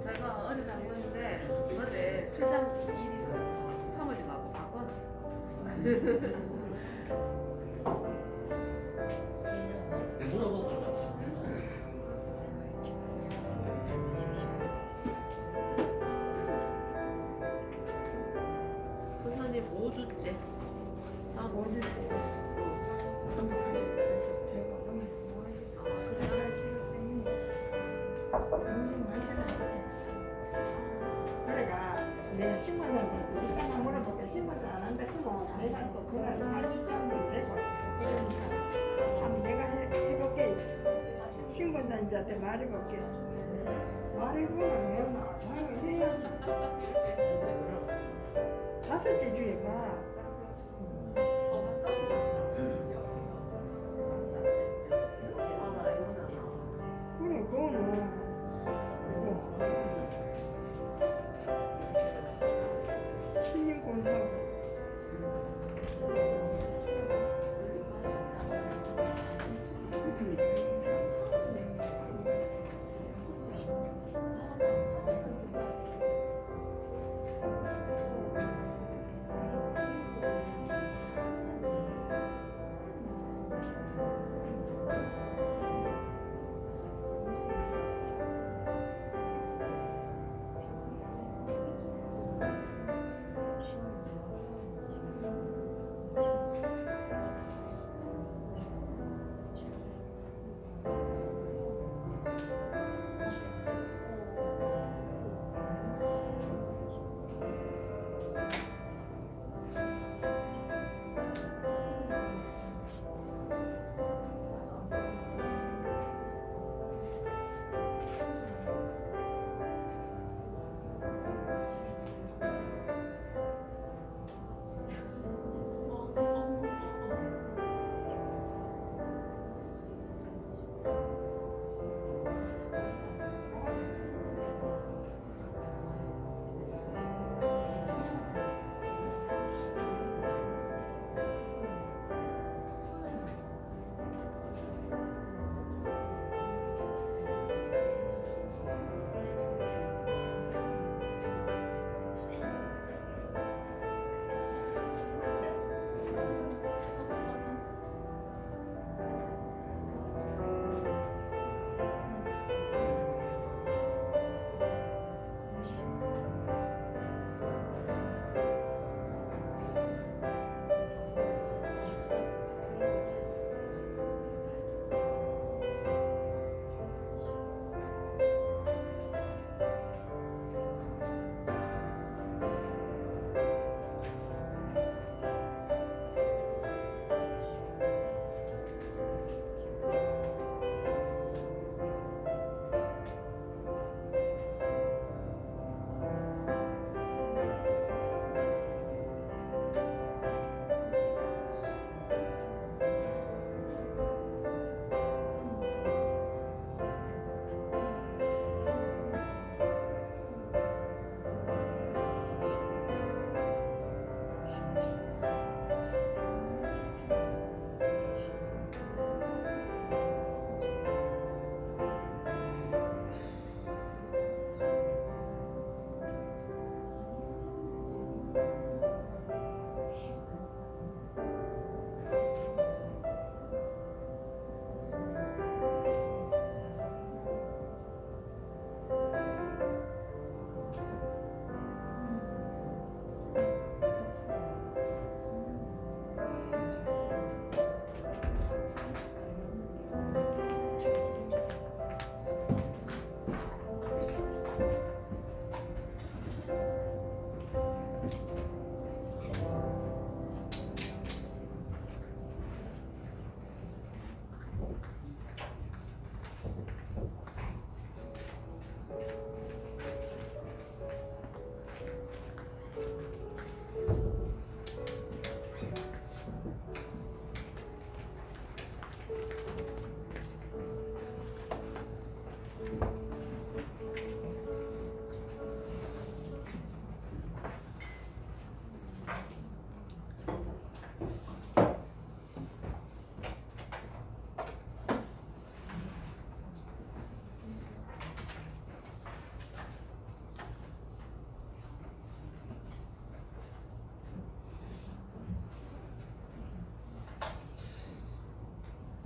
제가 어디 가고 있는데 어제 출장 일이 있어서 사모님하고 바꿨어. 물어보고 부사님 5주째. 아, 5주째. 그래가 내가 신고자한테 이따가 물어볼게. 신고자 안 한다 그러면 내가 또 그걸 할 입장도 되고 그러니까 한번 내가 해볼게. 신고자한테 말해볼게. 말해보면 해야지. 5째 주에 봐. 그래 그거는 신임 공사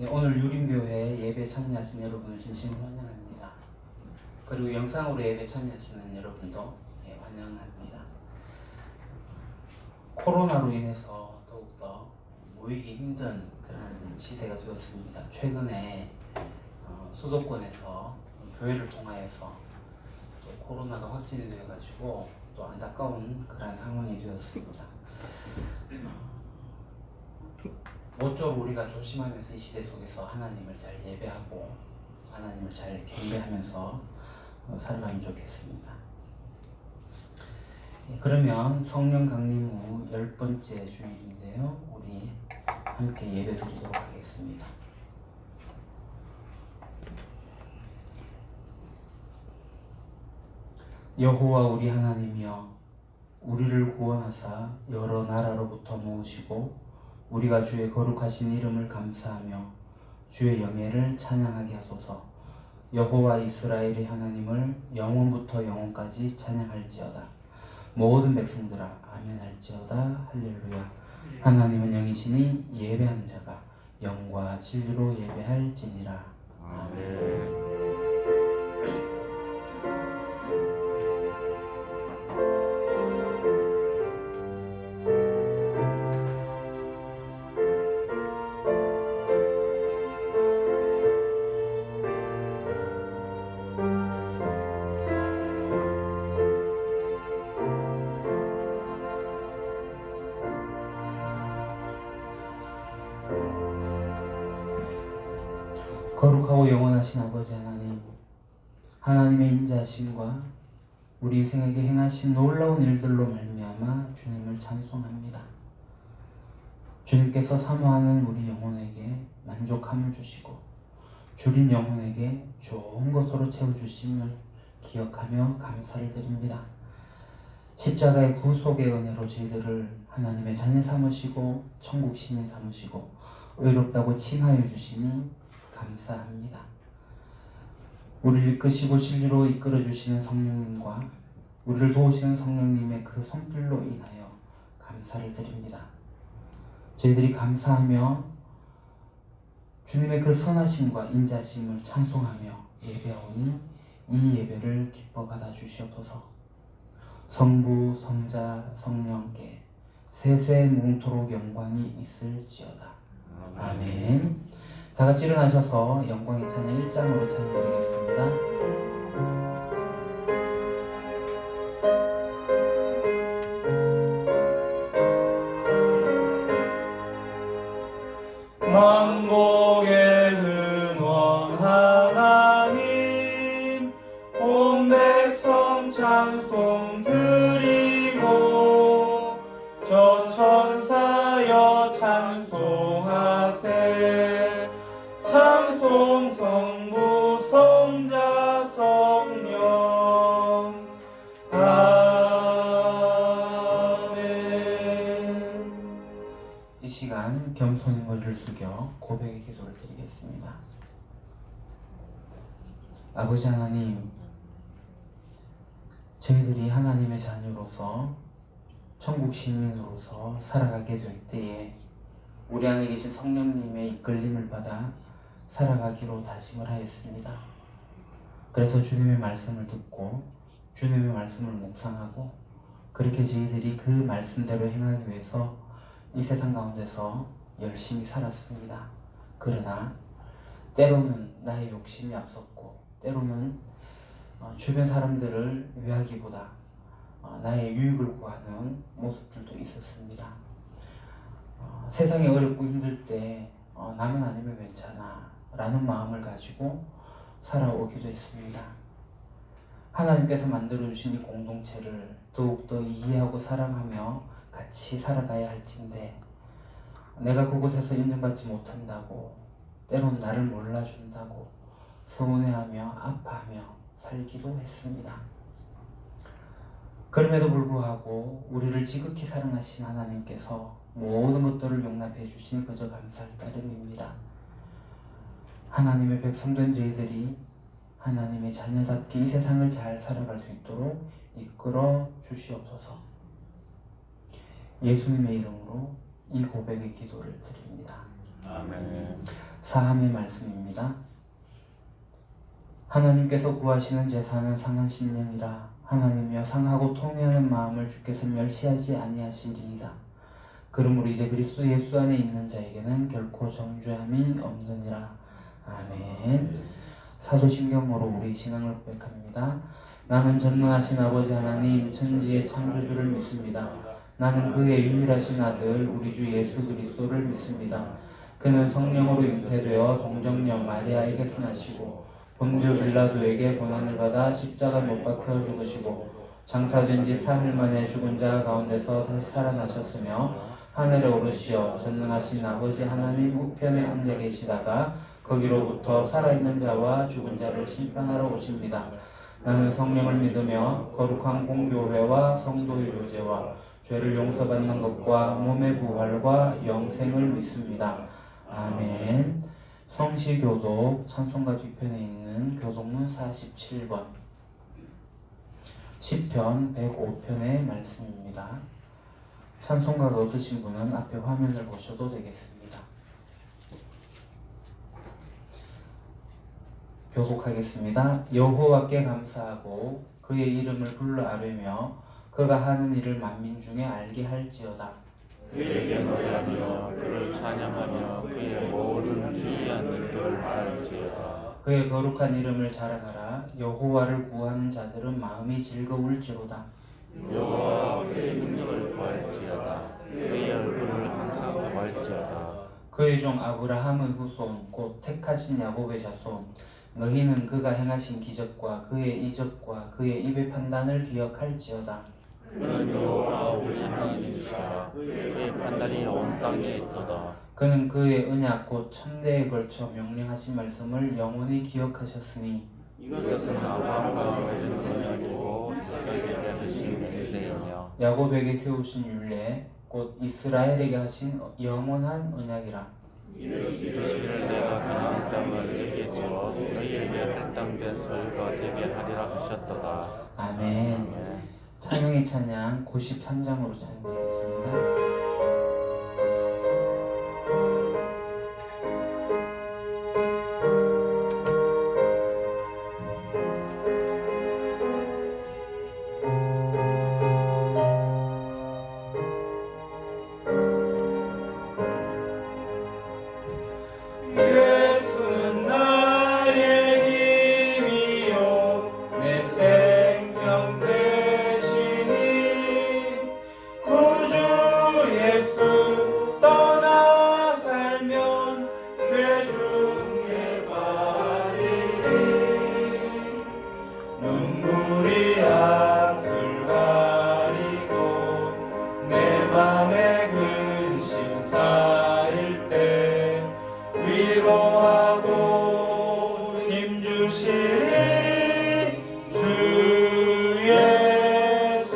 네, 오늘 유림교회 예배 참여하신 여러분을 진심으로 환영합니다. 그리고 영상으로 예배 참여하시는 여러분도 환영합니다. 코로나로 인해서 더욱더 모이기 힘든 그런 시대가 되었습니다. 최근에 수도권에서 교회를 통하여서 또 코로나가 확진이 되어가지고 또 안타까운 그런 상황이 되었습니다. 모쪼록 우리가 조심하면서 이 시대 속에서 하나님을 잘 예배하고 하나님을 잘 경배하면서 살아가면 좋겠습니다. 그러면 성령 강림 후 10번째 주일인데요. 우리 함께 예배 드리도록 하겠습니다. 여호와 우리 하나님이여, 우리를 구원하사 여러 나라로부터 모으시고 우리가 주의 거룩하신 이름을 감사하며 주의 영예를 찬양하게 하소서. 여호와 이스라엘의 하나님을 영원부터 영원까지 찬양할지어다. 모든 백성들아 아멘 할지어다. 할렐루야. 하나님은 영이시니 예배하는 자가 영과 진리로 예배할지니라. 아멘. 거룩하고 영원하신 아버지 하나님, 하나님의 인자하심과 우리 인생에게 행하신 놀라운 일들로 말미암아 주님을 찬송합니다. 주님께서 사모하는 우리 영혼에게 만족함을 주시고 주린 영혼에게 좋은 것으로 채워주심을 기억하며 감사를 드립니다. 십자가의 구속의 은혜로 저희들을 하나님의 자녀 삼으시고 천국 시민 삼으시고 의롭다고 칭하여 주시니 감사합니다. 우리를 이끄시고 진리로 이끌어 주시는 성령님과 우리를 도우시는 성령님의 그 손길로 인하여 감사를 드립니다. 저희들이 감사하며 주님의 그 선하심과 인자심을 찬송하며 예배하오니 이 예배를 기뻐 받아 주시옵소서. 성부, 성자, 성령께 세세 무궁토록 영광이 있을지어다. 아멘. 다 같이 일어나셔서 영광의 찬양 1장으로 찬양드리겠습니다. 만복의 근원 하나님, 온 백성 찬송 드리고 저 천사여 찬송하세. 찬송 성부 성자 성령. 아멘. 이 시간 겸손히 머리를 숙여 고백의 기도를 드리겠습니다. 아버지 하나님, 저희들이 하나님의 자녀로서 천국 시민으로서 살아가게 될 때에 우리 안에 계신 성령님의 이끌림을 받아 살아가기로 다짐을 하였습니다. 그래서 주님의 말씀을 듣고 주님의 말씀을 묵상하고 그렇게 저희들이 그 말씀대로 행하기 위해서 이 세상 가운데서 열심히 살았습니다. 그러나 때로는 나의 욕심이 앞섰고 때로는 주변 사람들을 위하기보다 나의 유익을 구하는 모습들도 있었습니다. 세상이 어렵고 힘들 때 나는 아니면 괜찮아 라는 마음을 가지고 살아오기도 했습니다. 하나님께서 만들어주신 이 공동체를 더욱더 이해하고 사랑하며 같이 살아가야 할진데 내가 그곳에서 인정받지 못한다고 때론 나를 몰라준다고 서운해하며 아파하며 살기도 했습니다. 그럼에도 불구하고 우리를 지극히 사랑하신 하나님께서 모든 것들을 용납해 주시니 그저 감사할 따름입니다. 하나님의 백성된 저희들이 하나님의 자녀답게 이 세상을 잘 살아갈 수 있도록 이끌어 주시옵소서. 예수님의 이름으로 이 고백의 기도를 드립니다. 아멘. 사함의 말씀입니다. 하나님께서 구하시는 제사는 상한 심령이라. 하나님이여 상하고 통회하는 마음을 주께서 멸시하지 아니하시리이다. 그러므로 이제 그리스도 예수 안에 있는 자에게는 결코 정죄함이 없느니라. 아멘. 사도신경으로 우리 신앙을 고백합니다. 나는 전능하신 아버지 하나님 천지의 창조주를 믿습니다. 나는 그의 유일하신 아들 우리 주 예수 그리스도를 믿습니다. 그는 성령으로 잉태되어 동정녀 마리아에게서 나시고 본디오 빌라도에게 고난을 받아 십자가 못 박혀 죽으시고 장사된 지 사흘 만에 죽은 자 가운데서 다시 살아나셨으며 하늘에 오르시어 전능하신 아버지 하나님 우편에 앉아 계시다가 거기로부터 살아있는 자와 죽은 자를 심판하러 오십니다. 나는 성령을 믿으며 거룩한 공교회와 성도의 교제와 죄를 용서받는 것과 몸의 부활과 영생을 믿습니다. 아멘. 성시교독 찬송가 뒤편에 있는 교독문 47번 시편 105편의 말씀입니다. 찬송가가 얻으신 분은 앞에 화면을 보셔도 되겠습니다. 교독하겠습니다. 여호와께 감사하고 그의 이름을 불러 아뢰며 그가 하는 일을 만민 중에 알게 할지어다. 그에게 노래하며 그를 찬양하며 그의 모든 기이한 일들을 말할지어다. 그의 거룩한 이름을 자랑하라. 여호와를 구하는 자들은 마음이 즐거울지로다. 여호와 그의 능력을 구할지어다. 그의 얼굴을 항상 구할지어다. 그의 종 아브라함의 후손 곧 택하신 야곱의 자손 너희는 그가 행하신 기적과 그의 이적과 그의 입의 판단을 기억할지어다. 그는 여호와 우리 하나님이시라. 그의 판단이 온 땅에 있도다. 그는 그의 언약 곧 천대에 걸쳐 명령하신 말씀을 영원히 기억하셨으니 이것은 아브라함과 맺은 언약이고 이스라엘에게 하신 맹세이며 야곱에게 세우신 율례 곧 이스라엘에게 하신 영원한 언약이라. 이르시기를 내가 가나안 땅을 내게 주어 너희에게 할당된 소유가 되게 하리라 하셨도다. 아멘. 찬양의 찬양 93장으로 찬양드리겠습니다. 예수는 나의 힘이요 내 생명 되시니 구주 예수 떠나 살면 죄 중에 빠지리 눈물이 앞을 가리고 내 맘에 근심 쌓일 때 위로하고 힘주시리 주 예수.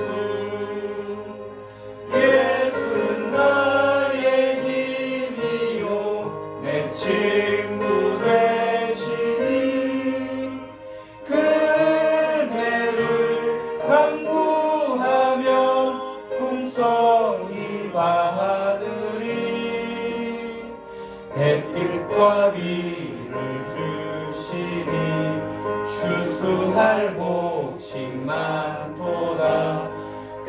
예수는 나의 힘이요 내 친구 되시니 그 은혜를 간구하면 풍성히 받으리 햇빛과 비를 주시니 추수할 곡식 많도다.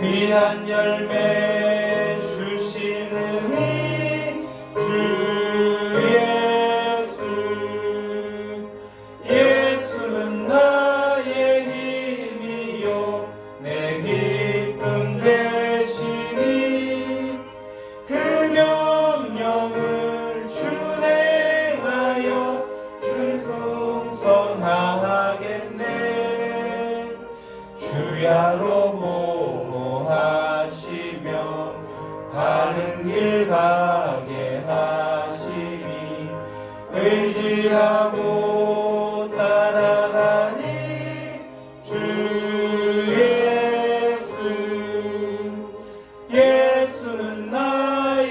귀한 열매 주시느니 주 예수. 예수는 나의 힘이요 내 기쁨 되시니 그 명령을 준행하여 충성하겠네. 주야로 보호하시며 바른 길 가게 하시니 의지하고 따라가니 주 예수. 예수는 나의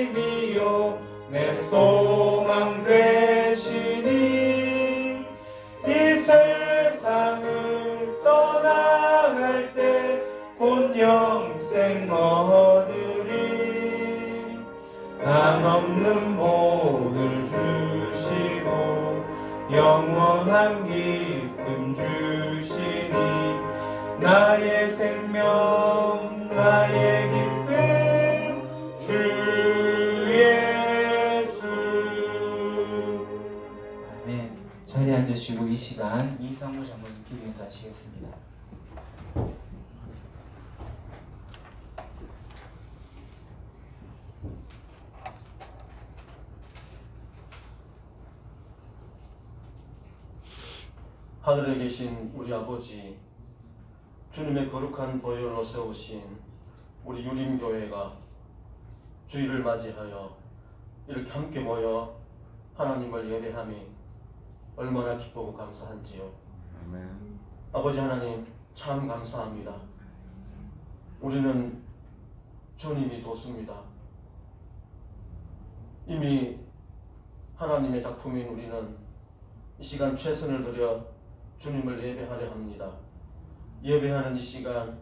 힘이요 내 소망 되시니 이 세상을 떠나갈 때 본 영생 얻으리 한없는 복을 주 나의 생명 나의 기쁨 주 예수. 아멘. 자리에 앉으시고 이 시간 이상우 장로님 기도 인도하시겠습니다. 하늘에 계신 우리 아버지, 주님의 거룩한 보혈로 세우신 우리 유림교회가 주일을 맞이하여 이렇게 함께 모여 하나님을 예배함이 얼마나 기쁘고 감사한지요. 아버지 하나님, 참 감사합니다. 우리는 주님이 좋습니다. 이미 하나님의 작품인 우리는 이 시간 최선을 들여 주님을 예배하려 합니다. 예배하는 이 시간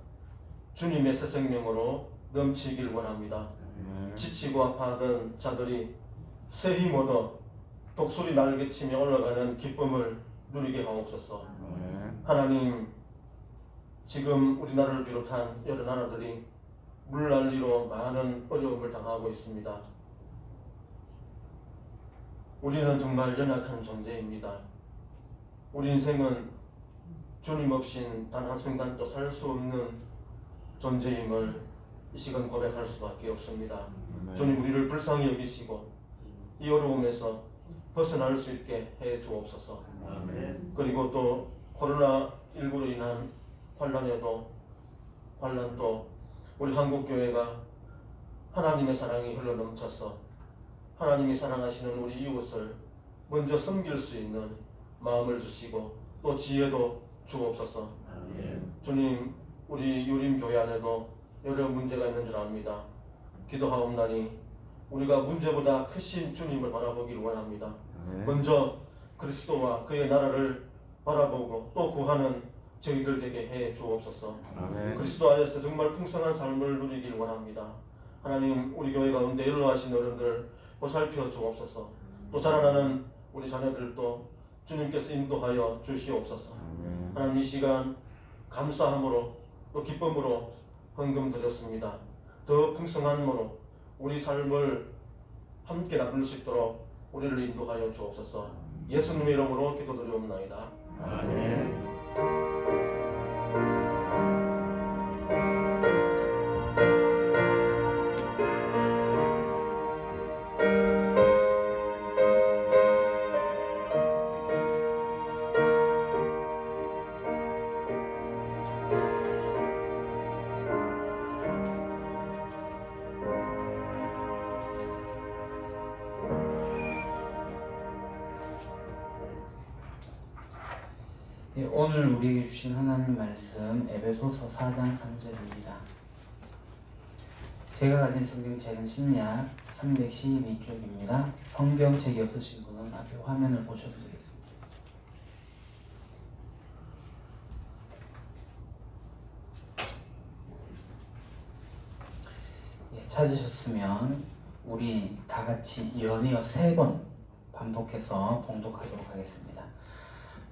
주님의 새 생명으로 넘치길 원합니다. 지치고 아파하던 자들이 새 힘 얻어 독수리 날개치며 올라가는 기쁨을 누리게 하옵소서. 하나님, 지금 우리나라를 비롯한 여러 나라들이 물난리로 많은 어려움을 당하고 있습니다. 우리는 정말 연약한 존재입니다. 우리 인생은 주님 없인 단 한순간도 살 수 없는 존재임을 이 시간 고백할 수밖에 없습니다. 주님, 우리를 불쌍히 여기시고 이 어려움에서 벗어날 수 있게 해 주옵소서. 그리고 또 코로나19로 인한 환란도 우리 한국교회가 하나님의 사랑이 흘러넘쳐서 하나님이 사랑하시는 우리 이웃을 먼저 섬길 수 있는 마음을 주시고 또 지혜도 주옵소서. 주님, 우리 유림교회 안에도 여러 문제가 있는 줄 압니다. 기도하옵나니 우리가 문제보다 크신 주님을 바라보길 원합니다. 먼저 그리스도와 그의 나라를 바라보고 또 구하는 저희들 되게 해 주옵소서. 그리스도 안에서 정말 풍성한 삶을 누리길 원합니다. 하나님, 우리 교회 가운데 연로하신 어른들 보살펴 주옵소서. 또 자라나는 우리 자녀들도 주님께서 인도하여 주시옵소서. 하나님, 이 시간 감사함으로 또 기쁨으로 헌금 드렸습니다. 더 풍성함으로 우리 삶을 함께 나눌 수 있도록 우리를 인도하여 주옵소서. 예수님의 이름으로 기도드리옵나이다. 아멘. 오늘 우리에게 주신 하나님 말씀 에베소서 4장 3절입니다. 제가 가진 성경책은 신약 312쪽입니다. 성경책이 없으신 분은 앞에 화면을 보셔도 되겠습니다. 찾으셨으면 우리 다 같이 연이어 3번 반복해서 봉독하도록 하겠습니다.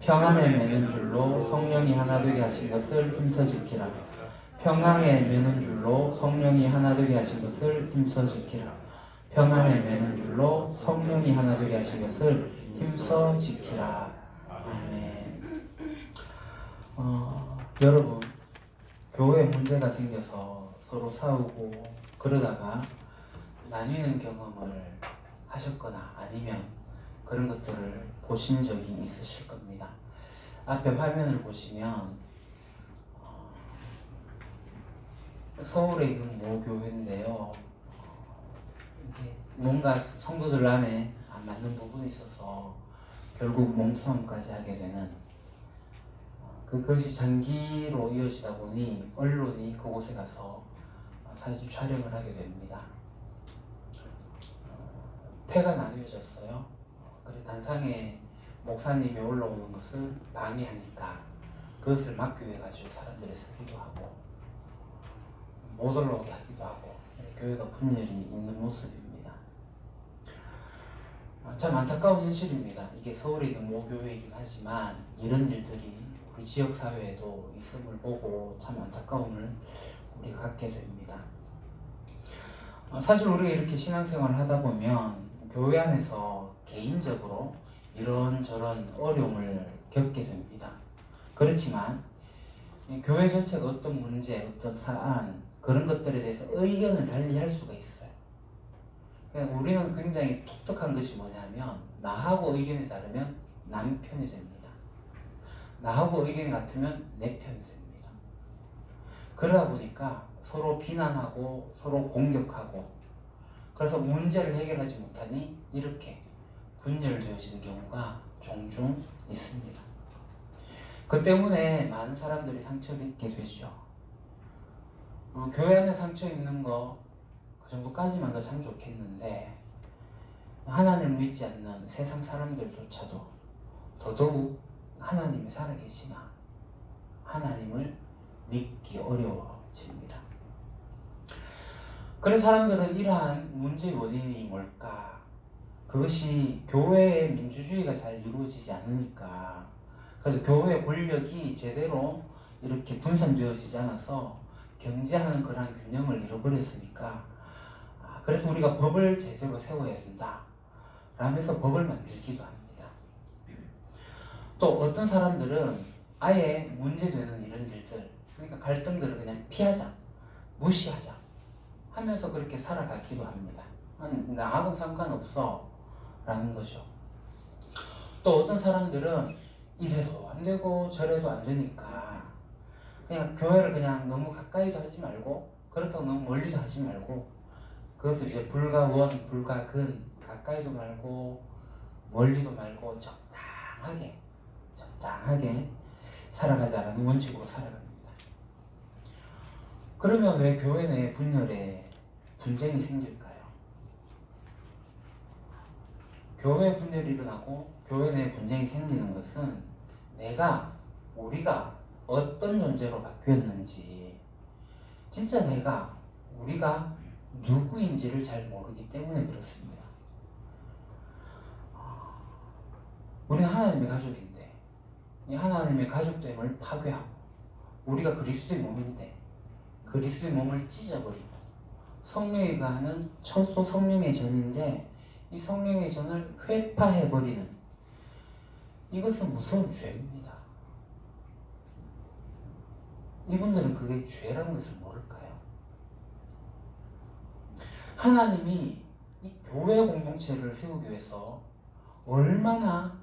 평안에 매는 줄로 성령이 하나 되게 하신 것을 힘써 지키라. 평안에 매는 줄로 성령이 하나 되게 하신 것을 힘써 지키라. 평안에 매는 줄로 성령이 하나 되게 하신 것을 힘써 지키라. 아멘. 여러분, 교회에 문제가 생겨서 서로 싸우고 그러다가 나뉘는 경험을 하셨거나 아니면 그런 것들을 보신 적이 있으실 겁니다. 앞에 화면을 보시면 서울에 있는 모교회인데요. 이게 뭔가 성도들 안에 안 맞는 부분이 있어서 결국 몸싸움까지 하게 되는 그것이 장기로 이어지다 보니 언론이 그곳에 가서 사진 촬영을 하게 됩니다. 패가 나뉘어졌어요. 그래서 단상에 목사님이 올라오는 것을 방해하니까 그것을 막기 위해 가지고 사람들이 쓰기도 하고 못 올라오게 하기도 하고 교회가 분열이 있는 모습입니다. 참 안타까운 현실입니다. 이게 서울에 있는 모교회이긴 하지만 이런 일들이 우리 지역 사회에도 있음을 보고 참 안타까움을 우리가 갖게 됩니다. 사실 우리가 이렇게 신앙생활을 하다 보면 교회 안에서 개인적으로 이런저런 어려움을 겪게 됩니다. 그렇지만 교회 전체가 어떤 문제, 어떤 사안 그런 것들에 대해서 의견을 달리 할 수가 있어요. 그러니까 우리는 굉장히 독특한 것이 뭐냐면 나하고 의견이 다르면 남 편이 됩니다. 나하고 의견이 같으면 내 편이 됩니다. 그러다 보니까 서로 비난하고 서로 공격하고 그래서 문제를 해결하지 못하니 이렇게 분열되어지는 경우가 종종 있습니다. 그 때문에 많은 사람들이 상처를 입게 되죠. 교회 안에 상처 입는 거 그 정도까지만 도 참 좋겠는데 하나님을 믿지 않는 세상 사람들조차도 더더욱 하나님이 살아계시나 하나님을 믿기 어려워집니다. 그래서 사람들은 이러한 문제의 원인이 뭘까? 그것이 교회의 민주주의가 잘 이루어지지 않으니까 그래서 교회의 권력이 제대로 이렇게 분산되어지지 않아서 경제하는 그런 균형을 잃어버렸으니까 그래서 우리가 법을 제대로 세워야 된다 라면서 법을 만들기도 합니다. 또 어떤 사람들은 아예 문제되는 이런 일들 그러니까 갈등들을 그냥 피하자 무시하자 하면서 그렇게 살아가기도 합니다. 나하고는 상관없어 라는 거죠. 또 어떤 사람들은 이래도 안 되고 저래도 안 되니까 그냥 교회를 그냥 너무 가까이도 하지 말고 그렇다고 너무 멀리도 하지 말고 그것을 이제 불가원, 불가근 가까이도 말고 멀리도 말고 적당하게 살아가자라는 원칙으로 살아갑니다. 그러면 왜 교회 내 분열에 분쟁이 생길까요? 교회 분열이 일어나고 교회 내 분쟁이 생기는 것은 우리가 어떤 존재로 바뀌었는지 진짜 우리가 누구인지를 잘 모르기 때문에 그렇습니다. 우리는 하나님의 가족인데 이 하나님의 가족됨을 파괴하고 우리가 그리스도의 몸인데 그리스도의 몸을 찢어버리고 성령이 가하는 첫소 성령의 전인데 이 성령의 전을 회파해버리는 이것은 무서운 죄입니다. 이분들은 그게 죄라는 것을 모를까요? 하나님이 이 교회 공동체를 세우기 위해서 얼마나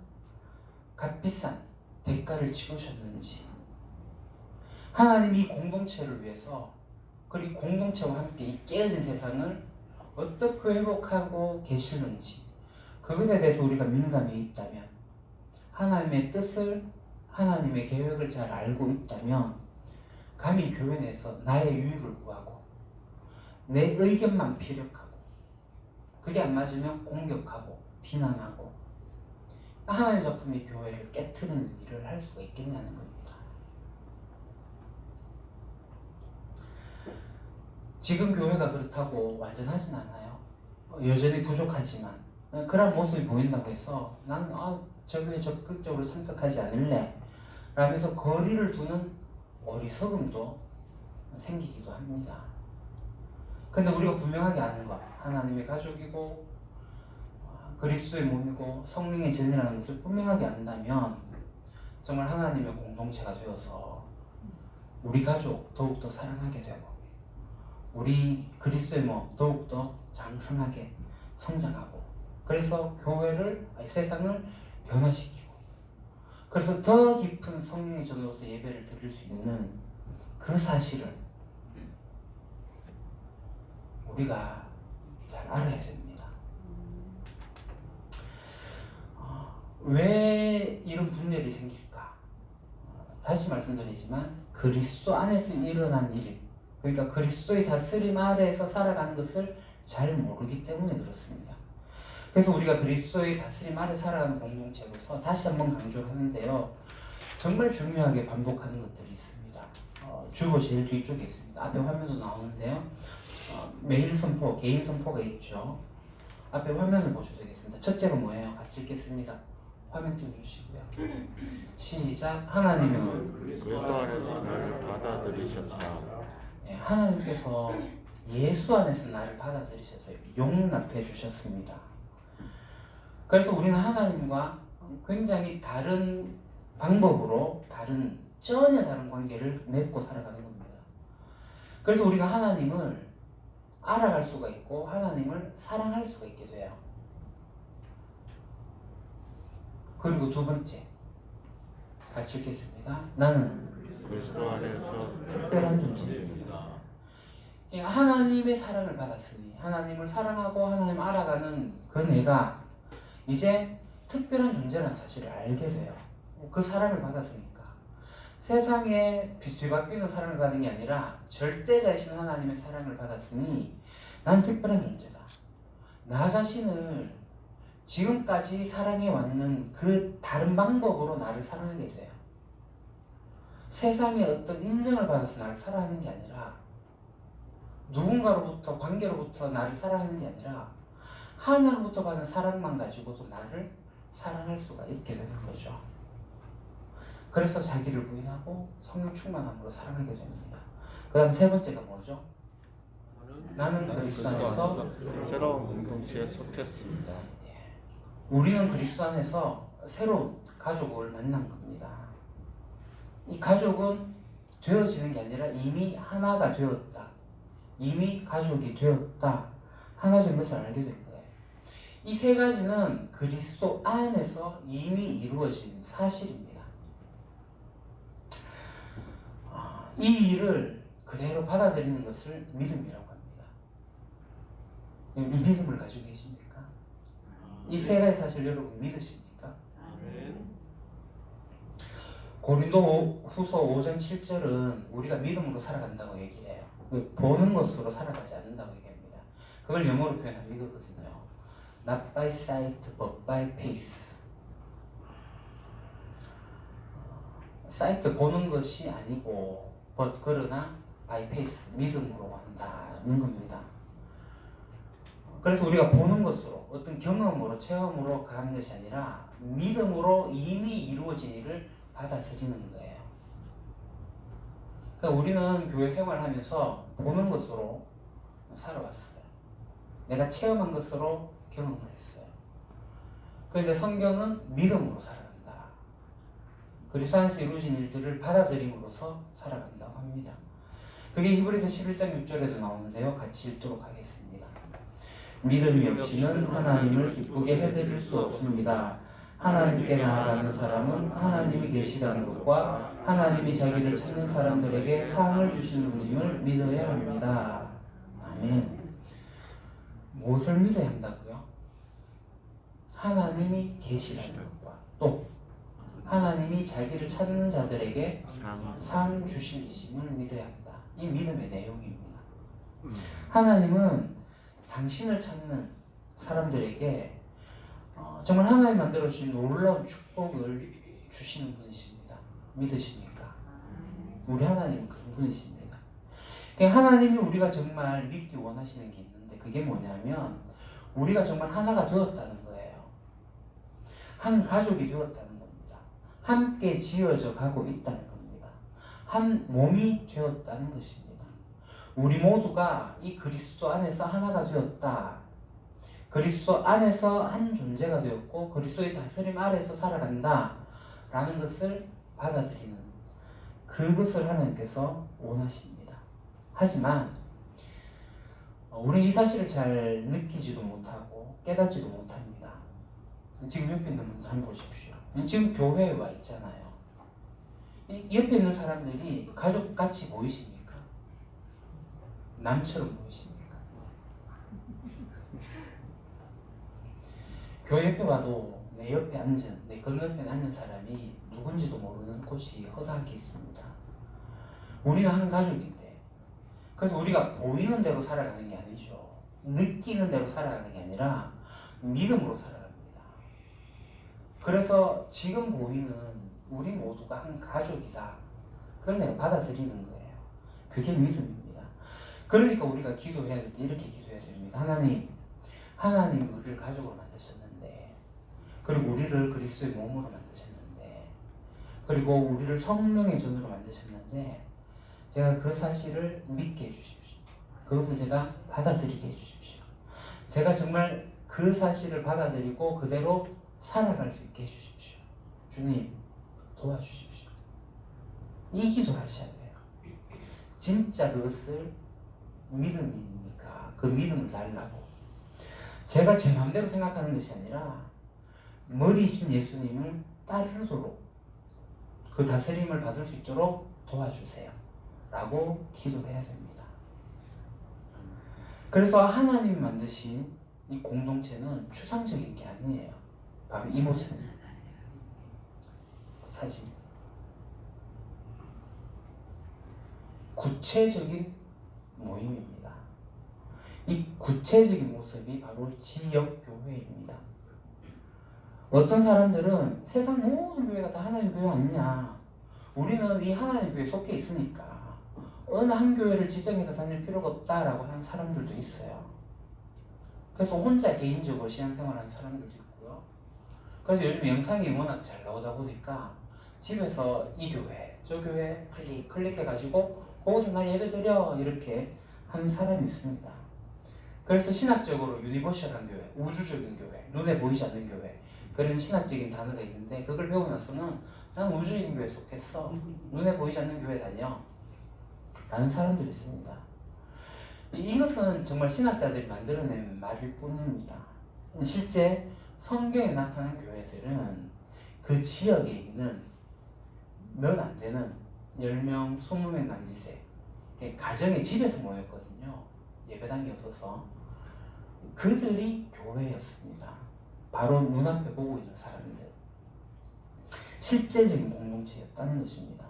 값비싼 대가를 치르셨는지 하나님이 공동체를 위해서 그리고 공동체와 함께 이 깨어진 세상을 어떻게 회복하고 계시는지 그것에 대해서 우리가 민감이 있다면 하나님의 뜻을 하나님의 계획을 잘 알고 있다면 감히 교회 내에서 나의 유익을 구하고 내 의견만 피력하고 그게 안 맞으면 공격하고 비난하고 하나님 작품의 교회를 깨트리는 일을 할 수가 있겠냐는 겁니다. 지금 교회가 그렇다고 완전하진 않아요. 여전히 부족하지만 그런 모습이 보인다고 해서 나는 저 교회 적극적으로 참석하지 않을래 라면서 거리를 두는 어리석음도 생기기도 합니다. 근데 우리가 분명하게 아는 것 하나님의 가족이고 그리스도의 몸이고 성령의 전이라는 것을 분명하게 안다면 정말 하나님의 공동체가 되어서 우리 가족 더욱더 사랑하게 되고 우리 그리스도의 몸 더욱더 장성하게 성장하고 그래서 세상을 변화시키고 그래서 더 깊은 성령의 전으로서 예배를 드릴 수 있는 그 사실을 우리가 잘 알아야 됩니다. 왜 이런 분열이 생길까? 다시 말씀드리지만 그리스도 안에서 일어난 일 그러니까 그리스도의 다스림 아래에서 살아가는 것을 잘 모르기 때문에 그렇습니다. 그래서 우리가 그리스도의 다스림 아래 살아가는 공동체로서 다시 한번 강조를 하는데요. 정말 중요하게 반복하는 것들이 있습니다. 주보 제일 뒤쪽에 있습니다. 앞에 화면도 나오는데요. 매일 선포, 개인 선포가 있죠. 앞에 화면을 보셔도 되겠습니다. 첫째가 뭐예요? 같이 읽겠습니다. 화면 띄워주시고요. 시작. 하나님은 그리스도 안에서 나를 받아들이셨다. 예, 하나님께서 예수 안에서 나를 받아들이셔서 용납해 주셨습니다. 그래서 우리는 하나님과 굉장히 다른 방법으로 전혀 다른 관계를 맺고 살아가는 겁니다. 그래서 우리가 하나님을 알아갈 수가 있고 하나님을 사랑할 수가 있게 돼요. 그리고 두 번째 같이 읽겠습니다. 나는 그리스도 안에서 특별한 존재입니다. 하나님의 사랑을 받았으니 하나님을 사랑하고 하나님을 알아가는 그 내가 이제 특별한 존재라는 사실을 알게 돼요. 그 사랑을 받았으니까. 세상에 뒤바뀌는 사랑을 받은 게 아니라 절대자이신 하나님의 사랑을 받았으니 난 특별한 존재다. 나 자신을 지금까지 사랑해왔는 그 다른 방법으로 나를 사랑하게 돼요. 세상의 어떤 인정을 받아서 나를 사랑하는 게 아니라 누군가로부터 관계로부터 나를 사랑하는 게 아니라 하나로부터 받은 사랑만 가지고도 나를 사랑할 수가 있게 되는 거죠. 그래서 자기를 부인하고 성령 충만함으로 사랑하게 됩니다. 그 다음 세 번째가 뭐죠? 나는 그리스도 안에서 새로운 공동체에 속했습니다. 우리는 그리스도 안에서 새로운 가족을 만난 겁니다. 이 가족은 되어지는 게 아니라 이미 하나가 되었다. 이미 가족이 되었다. 하나 된 것을 알게 된 거예요. 이 세 가지는 그리스도 안에서 이미 이루어진 사실입니다. 이 일을 그대로 받아들이는 것을 믿음이라고 합니다. 이 믿음을 가지고 계십니까? 이 세 가지 사실 여러분 믿으십니까? 고린도 후서 5장 7절은 우리가 믿음으로 살아간다고 얘기해요. 보는 것으로 살아가지 않는다고 얘기합니다. 그걸 영어로 표현하면 이거거든요. Not by sight, but by faith. sight 보는 것이 아니고, but 그러나 by faith 믿음으로 한다는 겁니다. 그래서 우리가 보는 것으로 어떤 경험으로 체험으로 가는 것이 아니라 믿음으로 이미 이루어진 일을 받아들이는 거예요. 그러니까 우리는 교회 생활하면서 보는 것으로 살아왔어요. 내가 체험한 것으로 경험을 했어요. 그런데 성경은 믿음으로 살아간다. 그리스도 안에서 이루어진 일들을 받아들임으로써 살아간다고 합니다. 그게 히브리서 11장 6절에도 나오는데요. 같이 읽도록 하겠습니다. 믿음이 없이는 하나님을 기쁘게 해드릴 수 없습니다. 하나님께 나아가는 사람은 하나님이 계시다는 것과 하나님이 자기를 찾는 사람들에게 상을 주시는 분임을 믿어야 합니다. 아멘. 무엇을 믿어야 한다고요? 하나님이 계시다는 것과 또 하나님이 자기를 찾는 자들에게 상 주시심을 믿어야 한다. 이 믿음의 내용입니다. 하나님은 당신을 찾는 사람들에게 정말 하나님 만들어주신 놀라운 축복을 주시는 분이십니다. 믿으십니까? 우리 하나님은 그런 분이십니다. 하나님이 우리가 정말 믿기 원하시는 게 있는데 그게 뭐냐면 우리가 정말 하나가 되었다는 거예요. 한 가족이 되었다는 겁니다. 함께 지어져 가고 있다는 겁니다. 한 몸이 되었다는 것입니다. 우리 모두가 이 그리스도 안에서 하나가 되었다. 그리스도 안에서 한 존재가 되었고 그리스도의 다스림 아래에서 살아간다 라는 것을 받아들이는 그것을 하나님께서 원하십니다. 하지만 우리는 이 사실을 잘 느끼지도 못하고 깨닫지도 못합니다. 지금 옆에 있는 분들 한번 보십시오. 지금 교회에 와 있잖아요. 옆에 있는 사람들이 가족같이 보이십니까? 남처럼 보이십니까? 교회 옆에 와도 내 옆에 앉은, 내 건너편에 앉은 사람이 누군지도 모르는 곳이 허다하게 있습니다. 우리는 한 가족인데, 그래서 우리가 보이는 대로 살아가는 게 아니죠. 느끼는 대로 살아가는 게 아니라 믿음으로 살아갑니다. 그래서 지금 보이는 우리 모두가 한 가족이다. 그걸 내가 받아들이는 거예요. 그게 믿음입니다. 그러니까 우리가 기도해야 될 때 이렇게 기도해야 됩니다. 하나님 우리를 가족으로 만드셨는데 그리고 우리를 그리스도의 몸으로 만드셨는데, 그리고 우리를 성령의 전으로 만드셨는데, 제가 그 사실을 믿게 해주십시오. 그것을 제가 받아들이게 해주십시오. 제가 정말 그 사실을 받아들이고 그대로 살아갈 수 있게 해주십시오. 주님, 도와주십시오. 이 기도 하셔야 돼요. 진짜 그것을 믿음이니까 그 믿음을 달라고. 제가 제 마음대로 생각하는 것이 아니라 머리신 예수님을 따르도록, 그 다스림을 받을 수 있도록 도와주세요 라고 기도해야 됩니다. 그래서 하나님 만드신 이 공동체는 추상적인 게 아니에요. 바로 이 모습입니다. 사진. 구체적인 모임입니다. 이 구체적인 모습이 바로 지역교회입니다. 어떤 사람들은 세상 모든 교회가 다 하나님 교회 아니냐, 우리는 이 하나님 교회에 속해 있으니까 어느 한 교회를 지정해서 다닐 필요가 없다라고 하는 사람들도 있어요. 그래서 혼자 개인적으로 신앙생활하는 사람들도 있고요. 그래서 요즘 영상이 워낙 잘 나오다 보니까 집에서 이 교회, 저 교회 클릭해가지고 거기서 나 예배 드려 이렇게 하는 사람이 있습니다. 그래서 신학적으로 유니버셜한 교회, 우주적인 교회, 눈에 보이지 않는 교회, 그런 신학적인 단어가 있는데 그걸 배우고 나서는 난 우주적인 교회에 속했어, 눈에 보이지 않는 교회 다녀 라는 사람들이 있습니다. 이것은 정말 신학자들이 만들어낸 말일 뿐입니다. 실제 성경에 나타난 교회들은 그 지역에 있는 몇 안 되는 10명, 20명 남짓의 가정의 집에서 모였거든요. 예배당이 없어서. 그들이 교회였습니다. 바로 눈앞에 보고 있는 사람들. 실제적인 공동체였다는 것입니다.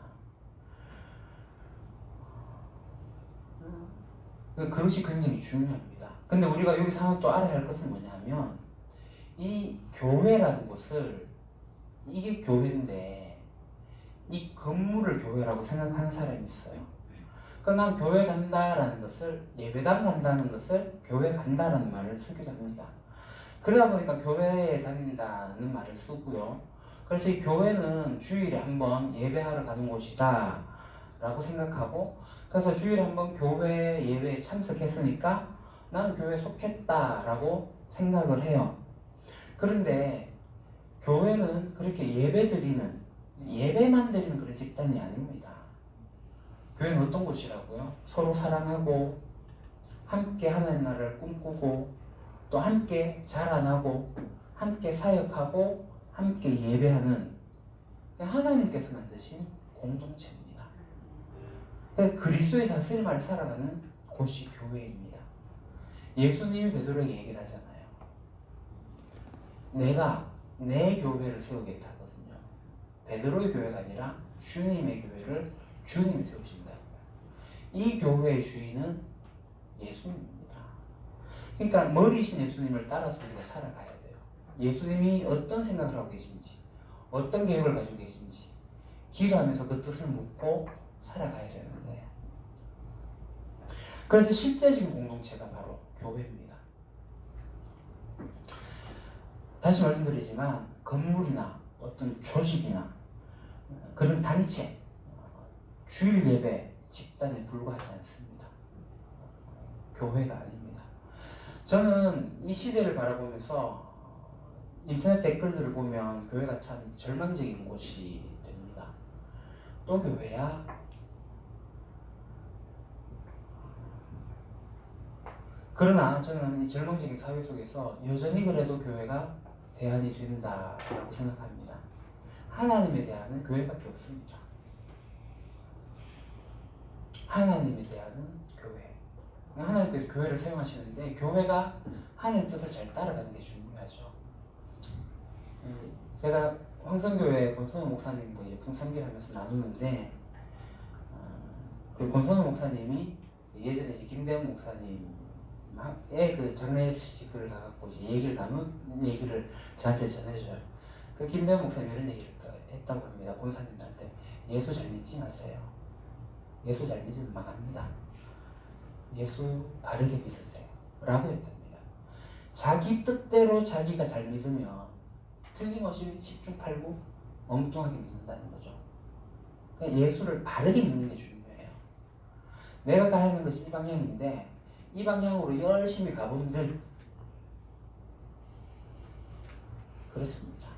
그것이 굉장히 중요합니다. 근데 우리가 여기서 하나 또 알아야 할 것은 뭐냐면, 이 교회라는 것을, 이게 교회인데 이 건물을 교회라고 생각하는 사람이 있어요. 그러니까 난 교회 간다라는 것을, 예배당 간다는 것을 교회 간다라는 말을 쓰기도 합니다. 그러다 보니까 교회에 다닌다는 말을 쓰고요. 그래서 이 교회는 주일에 한번 예배하러 가는 곳이다 라고 생각하고, 그래서 주일에 한번 교회 예배에 참석했으니까 나는 교회에 속했다 라고 생각을 해요. 그런데 교회는 그렇게 예배만 드리는 그런 집단이 아닙니다. 교회는 어떤 곳이라고요? 서로 사랑하고 함께 하나님 나라를 꿈꾸고 또 함께 자라나고 함께 사역하고 함께 예배하는 하나님께서 만드신 공동체입니다. 그리스도의 다스림을 살아가는 곳이 교회입니다. 예수님이 베드로에게 얘기를 하잖아요. 내가 내 교회를 세우겠다거든요. 베드로의 교회가 아니라 주님의 교회를 주님이 세우신다고요. 이 교회의 주인은 예수님입니다. 그러니까 머리신 예수님을 따라서 우리가 살아가야 돼요. 예수님이 어떤 생각을 하고 계신지, 어떤 계획을 가지고 계신지 기도하면서 그 뜻을 묻고 살아가야 되는 거예요. 그래서 실제적인 공동체가 바로 교회입니다. 다시 말씀드리지만 건물이나 어떤 조직이나 그런 단체, 주일 예배 집단에 불과하지 않습니다. 교회가 아닙니다. 저는 이 시대를 바라보면서 인터넷 댓글들을 보면 교회가 참 절망적인 곳이 됩니다. 또 교회야? 그러나 저는 이 절망적인 사회 속에서 여전히 그래도 교회가 대안이 된다라고 생각합니다. 하나님의 대안은 교회밖에 없습니다. 하나님의 대안은 교회. 하나님께서 교회를 사용하시는데 교회가 하나님 뜻을 잘 따라가는 게 중요하죠. 제가 황성교회 권선우 목사님과 이제 풍성기를 하면서 나누는데 그 권선우 목사님이 예전에 이제 김대현 목사님의 그 장례식을 가갖고 이제 얘기를 저한테 전해줘요. 그 김대현 목사님이 이런 얘기를 했다고 합니다. 권사님들한테 예수 잘 믿지 마세요. 예수 잘 믿으면 망합니다. 예수 바르게 믿으세요 라고 했답니다. 자기 뜻대로 자기가 잘 믿으면 틀림없이 10중 8구 엉뚱하게 믿는다는 거죠. 그러니까 예수를 바르게 믿는 게 중요해요. 내가 가야 하는 것이 이 방향인데 이 방향으로 열심히 가본들 그렇습니다.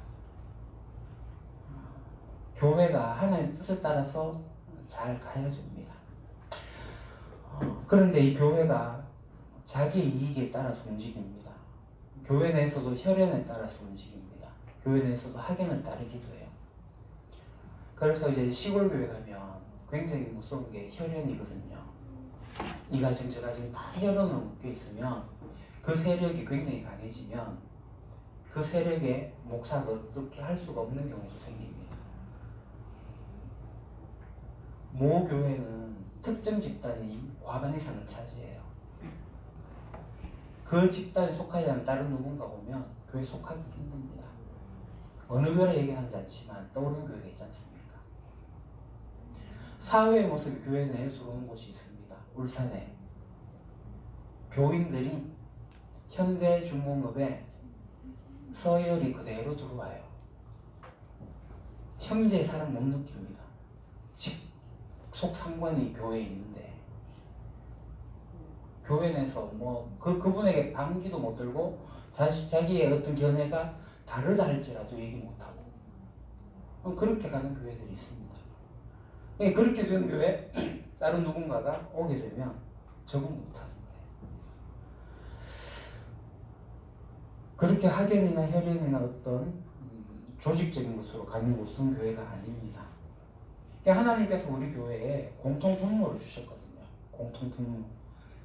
교회가 하나님의 뜻을 따라서 잘 가야 됩니다. 그런데 이 교회가 자기의 이익에 따라서 움직입니다. 교회 내에서도 혈연에 따라서 움직입니다. 교회 내에서도 학연을 따르기도 해요. 그래서 이제 시골 교회 가면 굉장히 무서운 게 혈연이거든요. 이 가정 저 가정 다 혈연으로 묶여 있으면 그 세력이 굉장히 강해지면 그 세력에 목사가 어떻게 할 수가 없는 경우도 생깁니다. 모 교회는 특정 집단이 과반 이상을 차지해요. 그 집단에 속하지 않은 다른 누군가 오면 교회에 속하기 힘듭니다. 어느 교회를 얘기하지 않지만 떠오르는 교회가 있지 않습니까? 사회의 모습이 교회 내에 들어오는 곳이 있습니다. 울산에 교인들이 현대 중공업에 서열이 그대로 들어와요. 형제의 사랑 못 느낍니다. 직속 상관이 교회에 있는데 교회 내에서 그분에게 반기도 못 들고 자기의 어떤 견해가 다르다 할지라도 얘기 못하고 그렇게 가는 교회들이 있습니다. 그렇게 된 교회 다른 누군가가 오게 되면 적응 못하는 거예요. 그렇게 학연이나 혈연이나 어떤 조직적인 것으로 가는 곳은 교회가 아닙니다. 하나님께서 우리 교회에 공통분모를 주셨거든요. 공통분모.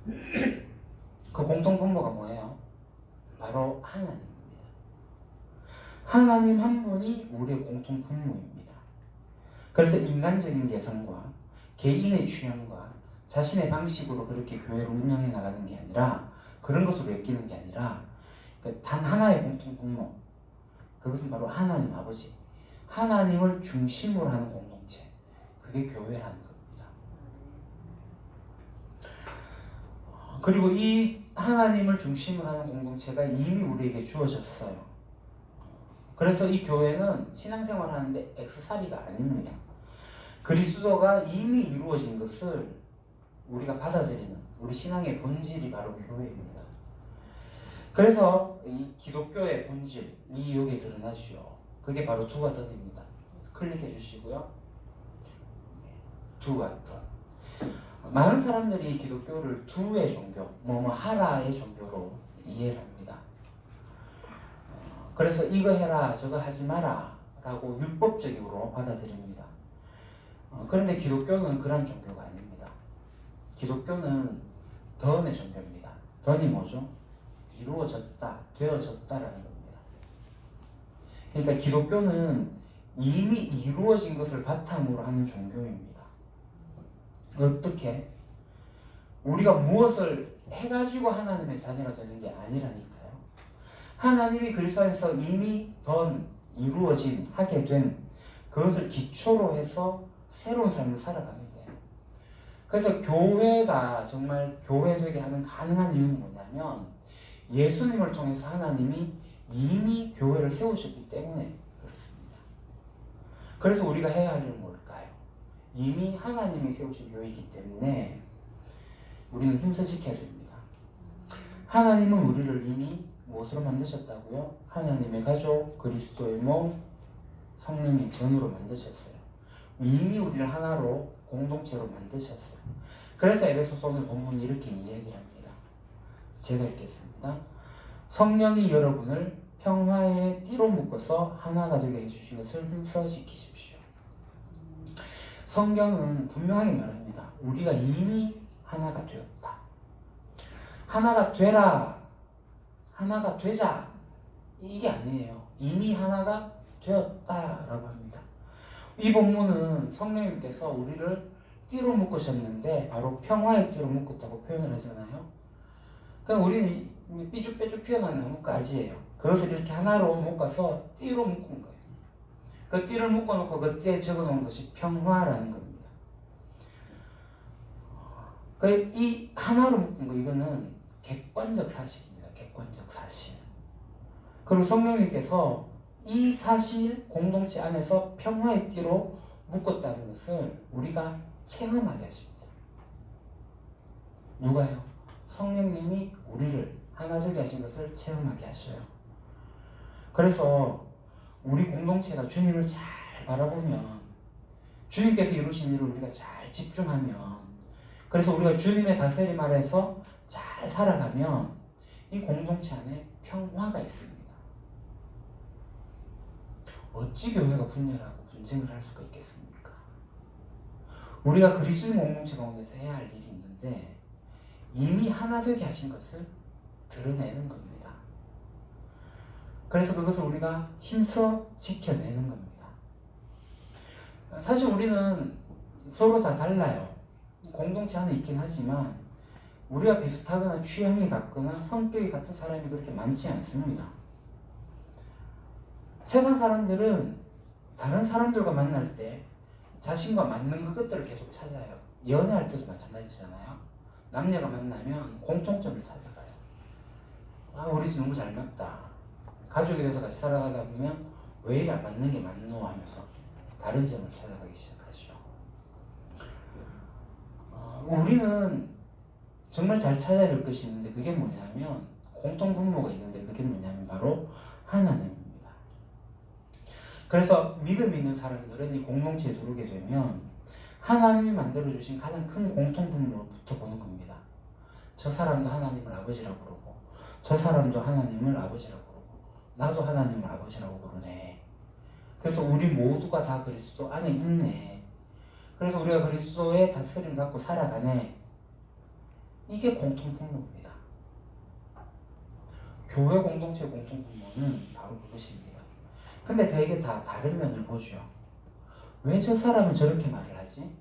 그 공통분모가 뭐예요? 바로 하나님입니다. 하나님 한 분이 우리의 공통분모입니다. 그래서 인간적인 개성과 개인의 취향과 자신의 방식으로 그렇게 교회를 운영해 나가는 게 아니라 그런 것으로 엮이는 게 아니라 단 하나의 공통분모, 그것은 바로 하나님 아버지, 하나님을 중심으로 하는 공동체, 그게 교회라는 겁니다. 그리고 이 하나님을 중심으로 하는 공동체가 이미 우리에게 주어졌어요. 그래서 이 교회는 신앙생활 하는데 액세서리가 아닙니다. 그리스도가 이미 이루어진 것을 우리가 받아들이는 우리 신앙의 본질이 바로 교회입니다. 그래서 이 기독교의 본질이 여기에 드러나죠. 그게 바로 두가던입니다. 클릭해 주시고요. 두가던. 많은 사람들이 기독교를 두의 종교, 하라의 종교로 이해를 합니다. 그래서 이거 해라, 저거 하지 마라 라고 율법적으로 받아들입니다. 그런데 기독교는 그런 종교가 아닙니다. 기독교는 던의 종교입니다. 던이 뭐죠? 이루어졌다, 되어졌다라는 겁니다. 그러니까 기독교는 이미 이루어진 것을 바탕으로 하는 종교입니다. 어떻게? 우리가 무엇을 해가지고 하나님의 자녀가 되는 게 아니라니까요. 하나님이 그리스도 안에서 이미 이루어진, 하게 된 그것을 기초로 해서 새로운 삶을 살아가는 거예요. 그래서 교회가 정말 교회되게 하는 가능한 이유는 뭐냐면 예수님을 통해서 하나님이 이미 교회를 세우셨기 때문에 그렇습니다. 그래서 우리가 해야 할 일은 뭘까요? 이미 하나님이 세우신 교회이기 때문에 우리는 힘써 지켜야 됩니다. 하나님은 우리를 이미 무엇으로 만드셨다고요? 하나님의 가족, 그리스도의 몸, 성령의 전으로 만드셨어요. 이미 우리를 하나로 공동체로 만드셨어요. 그래서 에베소서 오늘 본문이 이렇게 이야기를 합니다. 제가 읽겠습니다. 성령이 여러분을 평화의 띠로 묶어서 하나가 되게 해주신 것을 힘써 지키십시오. 성경은 분명하게 말합니다. 우리가 이미 하나가 되었다. 하나가 되라, 하나가 되자, 이게 아니에요. 이미 하나가 되었다라고 합니다. 이 본문은 성령님께서 우리를 띠로 묶으셨는데 바로 평화의 띠로 묶었다고 표현을 하잖아요. 그러니까 우리는 삐죽빼죽 피어나는 나뭇가지예요. 그것을 이렇게 하나로 묶어서 띠로 묶은 거예요. 그 띠를 묶어놓고 그 띠에 적어놓은 것이 평화라는 겁니다. 이 하나로 묶은 거, 이거는 객관적 사실입니다. 객관적 사실. 그리고 성령님께서 이 사실 공동체 안에서 평화의 띠로 묶었다는 것을 우리가 체험하게 하십니다. 누가요? 성령님이 우리를 하나되게 하신 것을 체험하게 하셔요. 그래서 우리 공동체가 주님을 잘 바라보면, 주님께서 이루신 일을 우리가 잘 집중하면, 그래서 우리가 주님의 다스림 아래서 잘 살아가면 이 공동체 안에 평화가 있습니다. 어찌 교회가 분열하고 분쟁을 할 수가 있겠습니까? 우리가 그리스도의 공동체 가운데서 해야 할 일이 있는데 이미 하나 되게 하신 것을 드러내는 겁니다. 그래서 그것을 우리가 힘써 지켜내는 겁니다. 사실 우리는 서로 다 달라요. 공동체 안에 있긴 하지만 우리가 비슷하거나 취향이 같거나 성격이 같은 사람이 그렇게 많지 않습니다. 세상 사람들은 다른 사람들과 만날 때 자신과 맞는 것들을 계속 찾아요. 연애할 때도 마찬가지잖아요. 남녀가 만나면 공통점을 찾아가요. 아, 우리 너무 잘 맞다. 가족이 돼서 같이 살아가다 보면 왜 이리 안 맞는 게 맞노 하면서 다른 점을 찾아가기 시작하죠. 우리는 정말 잘 찾아야 될 것이 있는데 그게 뭐냐면 공통 분모가 있는데 그게 뭐냐면 바로 하나님입니다. 그래서 믿음 있는 사람들은 이 공동체에 들어오게 되면 하나님이 만들어주신 가장 큰 공통 분모부터 보는 겁니다. 저 사람도 하나님을 아버지라고 부르고 저 사람도 하나님을 아버지라고 부르고 나도 하나님을 아버지라고 부르네. 그래서 우리 모두가 다 그리스도 안에 있네. 그래서 우리가 그리스도의 다스림을 갖고 살아가네. 이게 공통 분모입니다. 교회 공동체 공통 분모는 바로 그것입니다. 근데 되게 다 다른 면을 보죠. 왜 저 사람은 저렇게 말을 하지?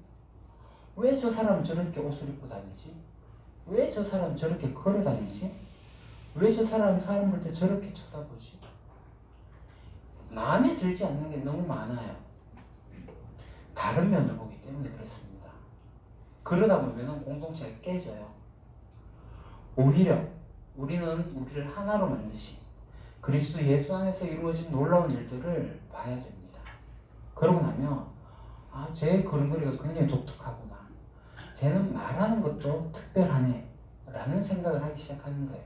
왜 저 사람은 저렇게 옷을 입고 다니지? 왜 저 사람은 저렇게 걸어 다니지? 왜 저 사람은 사람 볼 때 저렇게 쳐다보지? 마음에 들지 않는 게 너무 많아요. 다른 면을 보기 때문에 그렇습니다. 그러다 보면 공동체가 깨져요. 오히려 우리는 우리를 하나로 만드신 그리스도 예수 안에서 이루어진 놀라운 일들을 봐야 됩니다. 그러고 나면 아, 쟤 걸음걸이가 굉장히 독특하구나. 쟤는 말하는 것도 특별하네 라는 생각을 하기 시작하는 거예요.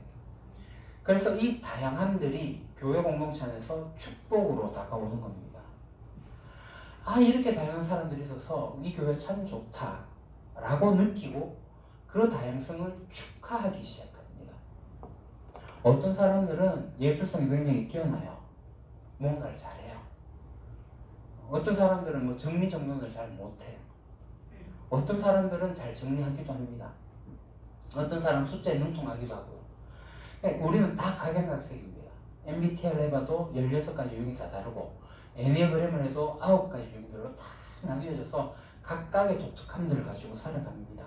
그래서 이 다양함들이 교회 공동체 안에서 축복으로 다가오는 겁니다. 아, 이렇게 다양한 사람들이 있어서 이 교회 참 좋다 라고 느끼고 그 다양성을 축하하기 시작합니다. 어떤 사람들은 예술성이 굉장히 뛰어나요. 뭔가를 잘해요. 어떤 사람들은 뭐 정리정돈을 잘 못해요. 어떤 사람들은 잘 정리하기도 합니다. 어떤 사람은 숫자에 능통하기도 하고요. 그러니까 우리는 다 각양각색입니다. MBTI를 해봐도 16가지 유형이 다 다르고 애니어그램을 해도 9가지 유형별로 다 나뉘어져서 각각의 독특함들을 가지고 살아갑니다.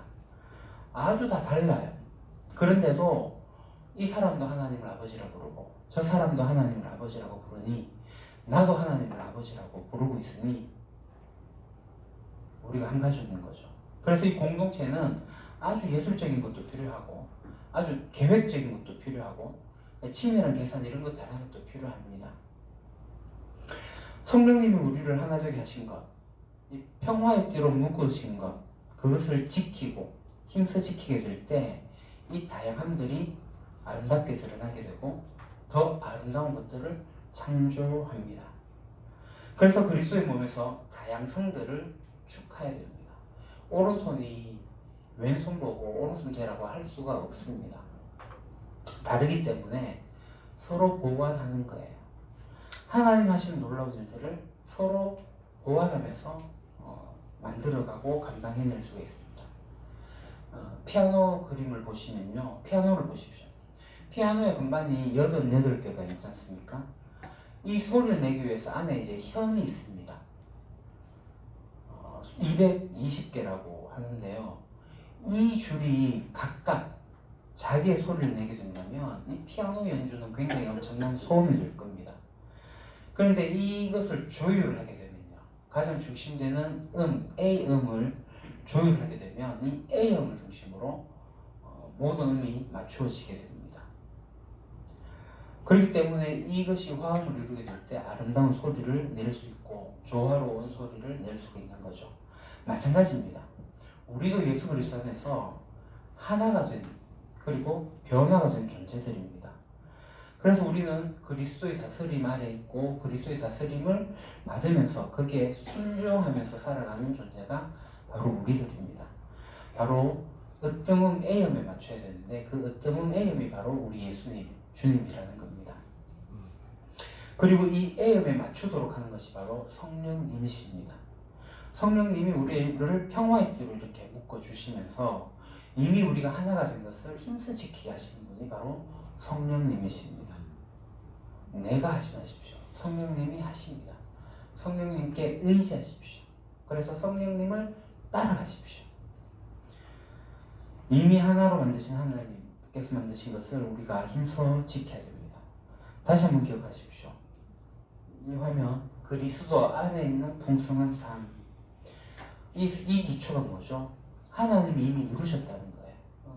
아주 다 달라요. 그런데도 이 사람도 하나님을 아버지라고 부르고 저 사람도 하나님을 아버지라고 부르니 나도 하나님을 아버지라고 부르고 있으니 우리가 한 가족인 거죠. 그래서 이 공동체는 아주 예술적인 것도 필요하고 아주 계획적인 것도 필요하고 치밀한 계산 이런 것 잘하는 것도 필요합니다. 성령님이 우리를 하나 되게 하신 것, 이 평화의 띠로 묶으신 것, 그것을 지키고 힘써 지키게 될 때 이 다양함들이 아름답게 드러나게 되고 더 아름다운 것들을 창조합니다. 그래서 그리스도의 몸에서 다양성들을 축하해야 됩니다. 오른손이 왼손 보고 오른손 되라고 할 수가 없습니다. 다르기 때문에 서로 보완하는 거예요. 하나님 하시는 놀라운 일들을 서로 보완하면서 만들어가고 감당해낼 수가 있습니다. 피아노 그림을 보시면요. 피아노를 보십시오. 피아노의 건반이 88개가 있지 않습니까? 이 소리를 내기 위해서 안에 이제 현이 있습니다. 220개라고 하는데요. 이 줄이 각각 자기의 소리를 내게 된다면 이 피아노 연주는 굉장히 엄청난 소음이 될 겁니다. 그런데 이것을 조율하게 되면요. 가장 중심되는 A음을 조율하게 되면 이 A음을 중심으로 모든 음이 맞추어지게 됩니다. 그렇기 때문에 이것이 화음을 이루게 될 때 아름다운 소리를 낼 수 있고 조화로운 소리를 낼 수가 있는 거죠. 마찬가지입니다. 우리도 예수 그리스도 안에서 하나가 된 그리고 변화가 된 존재들입니다. 그래서 우리는 그리스도의 다스림 아래 있고 그리스도의 다스림을 받으면서 거기에 순종하면서 살아가는 존재가 바로 우리들입니다. 바로 으뜸음 A음에 맞춰야 되는데 그 으뜸음 A음이 바로 우리 예수님, 주님이라는 겁니다. 그리고 이 A음에 맞추도록 하는 것이 바로 성령님이십니다. 성령님이 우리를 평화의 띠로 이렇게 묶어주시면서 이미 우리가 하나가 된 것을 힘써 지키게 하시는 분이 바로 성령님이십니다. 내가 하지 마십시오. 성령님이 하십니다. 성령님께 의지하십시오. 그래서 성령님을 따라가십시오. 이미 하나로 만드신 하나님께서 만드신 것을 우리가 힘써 지켜야 됩니다. 다시 한번 기억하십시오. 이 화면, 그리스도 안에 있는 풍성한 삶. 이 기초가 뭐죠? 하나님이 이미 이루셨다는 거예요.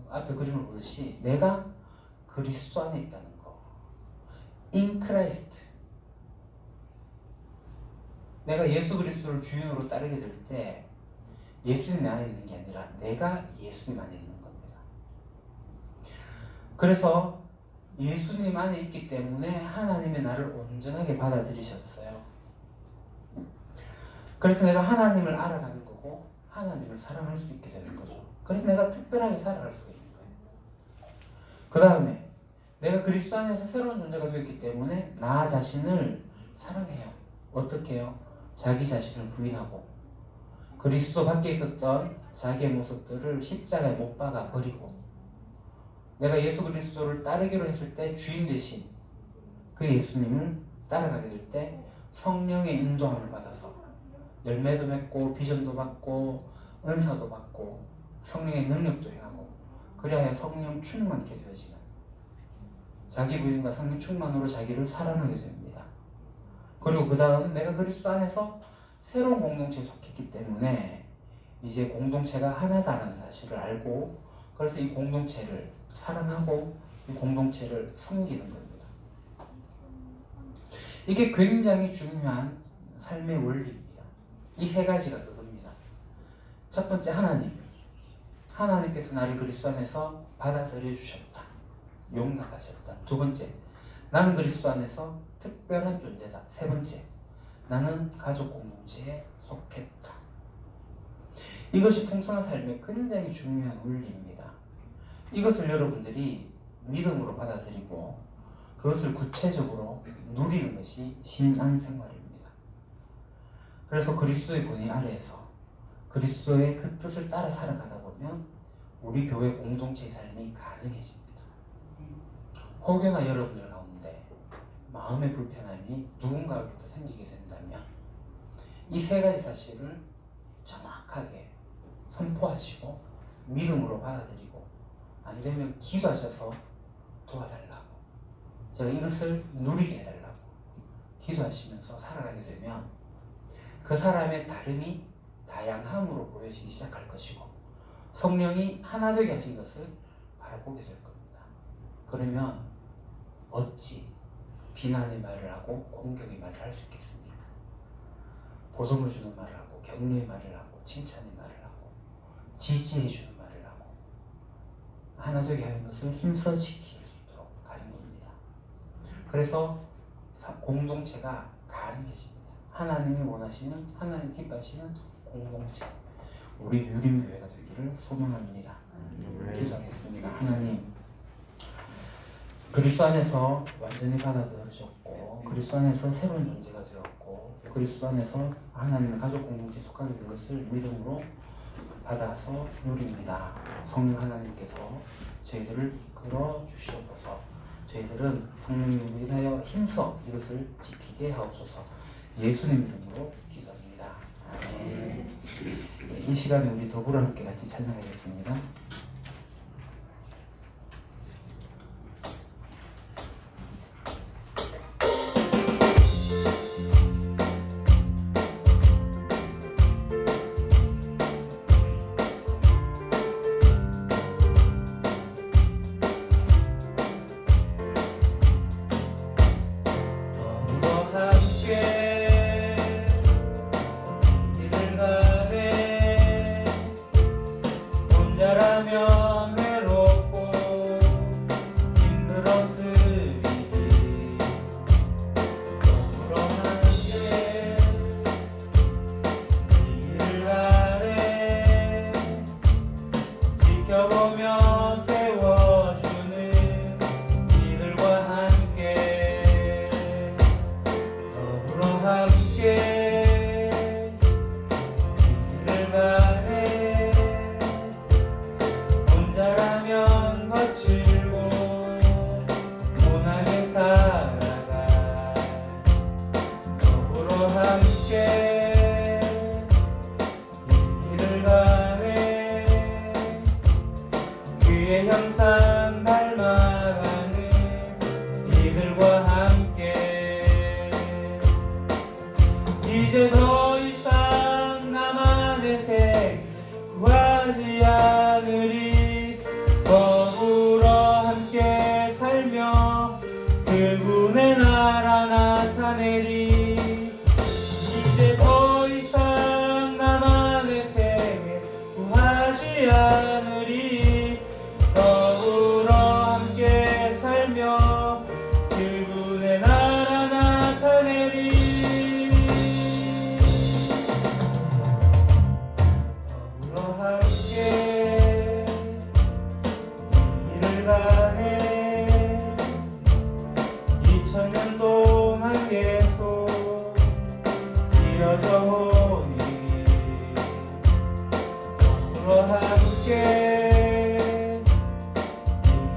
앞에 그림을 보듯이 내가 그리스도 안에 있다는 거. In Christ. 내가 예수 그리스도를 주인으로 따르게 될 때 예수님 안에 있는 게 아니라 내가 예수님 안에 있는 겁니다. 그래서 예수님 안에 있기 때문에 하나님의 나를 온전하게 받아들이셨어요. 그래서 내가 하나님을 알아가는 거고 하나님을 사랑할 수 있게 되는 거죠. 그래서 내가 특별하게 살아갈 수가 있는 거예요. 그 다음에 내가 그리스도 안에서 새로운 존재가 되었기 때문에 나 자신을 사랑해요. 어떻게 해요? 자기 자신을 부인하고 그리스도 밖에 있었던 자기의 모습들을 십자가에 못 박아 버리고 내가 예수 그리스도를 따르기로 했을 때 주인 대신 그 예수님을 따라가게 될 때 성령의 인도함을 받아서 열매도 맺고 비전도 받고 은사도 받고 성령의 능력도 행하고 그래야 성령 충만케 되어지는 자기 부인과 성령 충만으로 자기를 사랑하게 됩니다. 그리고 그 다음 내가 그리스도 안에서 새로운 공동체에 속했기 때문에 이제 공동체가 하나다라는 사실을 알고 그래서 이 공동체를 사랑하고 이 공동체를 섬기는 겁니다. 이게 굉장히 중요한 삶의 원리입니다. 이 세 가지가 그겁니다. 첫 번째 하나님. 하나님께서 나를 그리스도 안에서 받아들여 주셨다. 용납하셨다. 두 번째, 나는 그리스도 안에서 특별한 존재다. 세 번째, 나는 가족 공동체에 속했다. 이것이 풍성한 삶의 굉장히 중요한 원리입니다. 이것을 여러분들이 믿음으로 받아들이고 그것을 구체적으로 누리는 것이 신앙생활입니다. 그래서 그리스도의 권위 아래에서 그리스도의 그 뜻을 따라 살아가다 보면 우리 교회 공동체의 삶이 가능해집니다. 혹여나 여러분들 가운데 마음의 불편함이 누군가로부터 생기게 된다면 이 세 가지 사실을 정확하게 선포하시고 믿음으로 받아들이고 안 되면 기도하셔서 도와달라고 제가 이것을 누리게 해달라고 기도하시면서 살아가게 되면 그 사람의 다름이 다양함으로 보여지기 시작할 것이고 성령이 하나 되게 하신 것을 바라보게 될 겁니다. 그러면 어찌 비난의 말을 하고 공격의 말을 할 수 있겠습니까? 보듬어 주는 말을 하고 격려의 말을 하고 칭찬의 말을 하고 지지해 주는 말을 하고 하나 되게 하는 것을 힘써 지킬 수 있도록 가는 겁니다. 그래서 공동체가 가능해집니다. 하나님이 원하시는 하나님 기뻐하시는 공동체 우리 유림교회가 되기를 소망합니다. 기도하겠습니다. 하나님 그리스도 안에서 완전히 받아들여졌고 그리스도 안에서 새로운 존재가 되었고 그리스도 안에서 하나님의 가족 공동체에 속하게 된 것을 믿음으로 받아서 누립니다. 성령 하나님께서 저희들을 이끌어 주시옵소서. 저희들은 성령님을 인하여 힘써 이것을 지키게 하옵소서. 예수님 이름으로 기도합니다. 아멘. 이 시간에 우리 더불어 함께 같이 찬양하겠습니다. 거칠고 고난에 살아가 더불어 함께 길을 가네 그의 형상 닮아가는 이들과 함께 이제 더 이상 나만의 생 구하지 않으리 더불어 함께 살며 그분의 나라 나타내리 이제 더 이상 나만의 생에 구하지 않으리 더불어 함께 살며 그분의 나라 나타내리 더불어 함께 길을 가네 2000년 동안 계속 이어져 오니 더불어 함께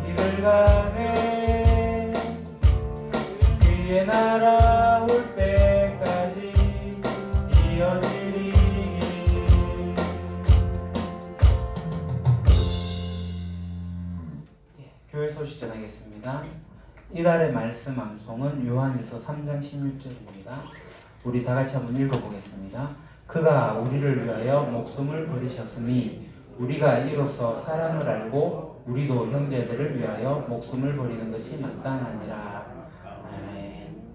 길을 가네 그의 나라 올 때까지 이어지리 교회 소식 전하겠습니다. 이달의 말씀 암송은 요한일서 3장 16절입니다. 우리 다 같이 한번 읽어보겠습니다. 그가 우리를 위하여 목숨을 버리셨으니 우리가 이로써 사랑을 알고 우리도 형제들을 위하여 목숨을 버리는 것이 마땅하니라. 아멘.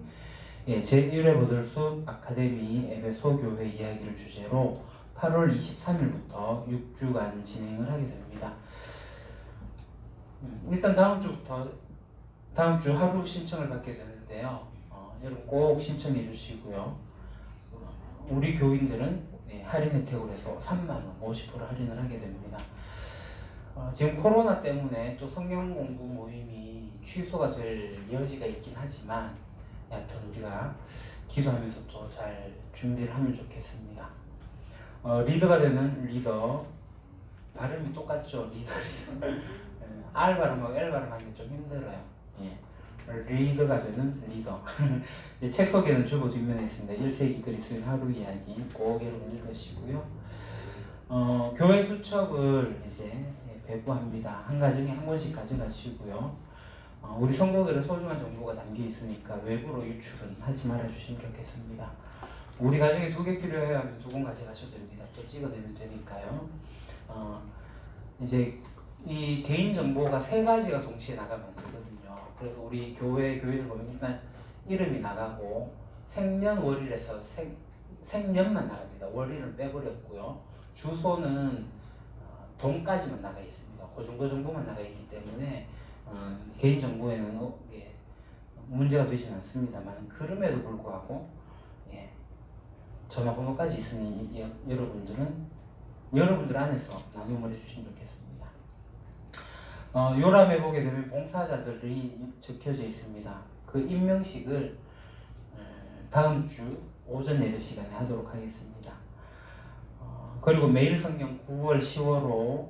예, 제1회 보들숲 아카데미 에베소 교회 이야기를 주제로 8월 23일부터 6주간 진행을 하게 됩니다. 일단 다음 주 하루 신청을 받게 되는데요. 여러분 꼭 신청해 주시고요. 우리 교인들은 할인 혜택으로 해서 3만원 50% 할인을 하게 됩니다. 지금 코로나 때문에 또 성경 공부 모임이 취소가 될 여지가 있긴 하지만 여하튼 우리가 기도하면서 또 잘 준비를 하면 좋겠습니다. 리더가 되는 리더 발음이 똑같죠? 리더 R 발음하고 L 발음하는 게 좀 힘들어요. 예. 리더가 되는 리더. 책 소개는 주보 뒷면에 있습니다. 1세기 그리스도인 하루 이야기 꼭 여러분 읽으시고요. 교회 수첩을 이제 배부합니다. 한 가정에 한 권씩 가져가시고요. 우리 성도들의 소중한 정보가 담겨 있으니까 외부로 유출은 하지 말아주시면 좋겠습니다. 우리 가정에 2개 필요해야 하면 2권 가져가셔도 됩니다. 또 찍어내면 되니까요. 이제 이 개인 정보가 3가지가 동시에 나가면 안 되거든요. 그래서 우리 교회를 보면 일단 이름이 나가고 생년월일에서 생년만 나갑니다. 월일은 빼버렸고요. 주소는 동까지만 나가 있습니다. 그 정도만 나가 있기 때문에 개인 정보에는 문제가 되지는 않습니다만 그럼에도 불구하고 전화번호까지 있으니 여러분들 안에서 나눔을 해주시면 좋겠습니다. 요람에 보게 되면 봉사자들이 적혀져 있습니다. 그 임명식을 다음 주 오전 예배 시간에 하도록 하겠습니다. 그리고 매일 성경 9월 10월호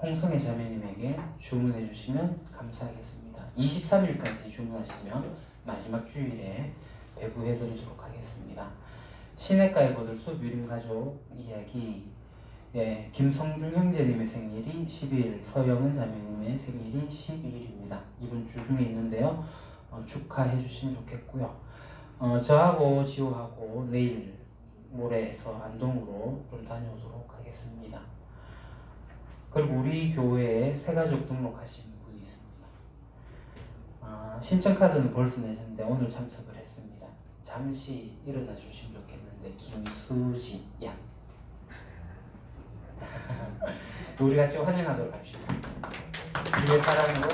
홍성애 자매님에게 주문해 주시면 감사하겠습니다. 23일까지 주문하시면 마지막 주일에 배부해 드리도록 하겠습니다. 시냇가에 보들숲 유림가족 이야기 김성중 형제님의 생일이 12일, 서영은 자매님의 생일이 12일입니다. 이번 주 중에 있는데요. 축하해 주시면 좋겠고요. 저하고 지호하고 내일 모레에서 안동으로 좀 다녀오도록 하겠습니다. 그리고 우리 교회에 새가족 등록하신 분이 있습니다. 신청카드는 벌써 내셨는데 오늘 참석을 했습니다. 잠시 일어나 주시면 좋겠는데 김수지 양 우리 같이 환영하도록 합시다. 주의 사랑으로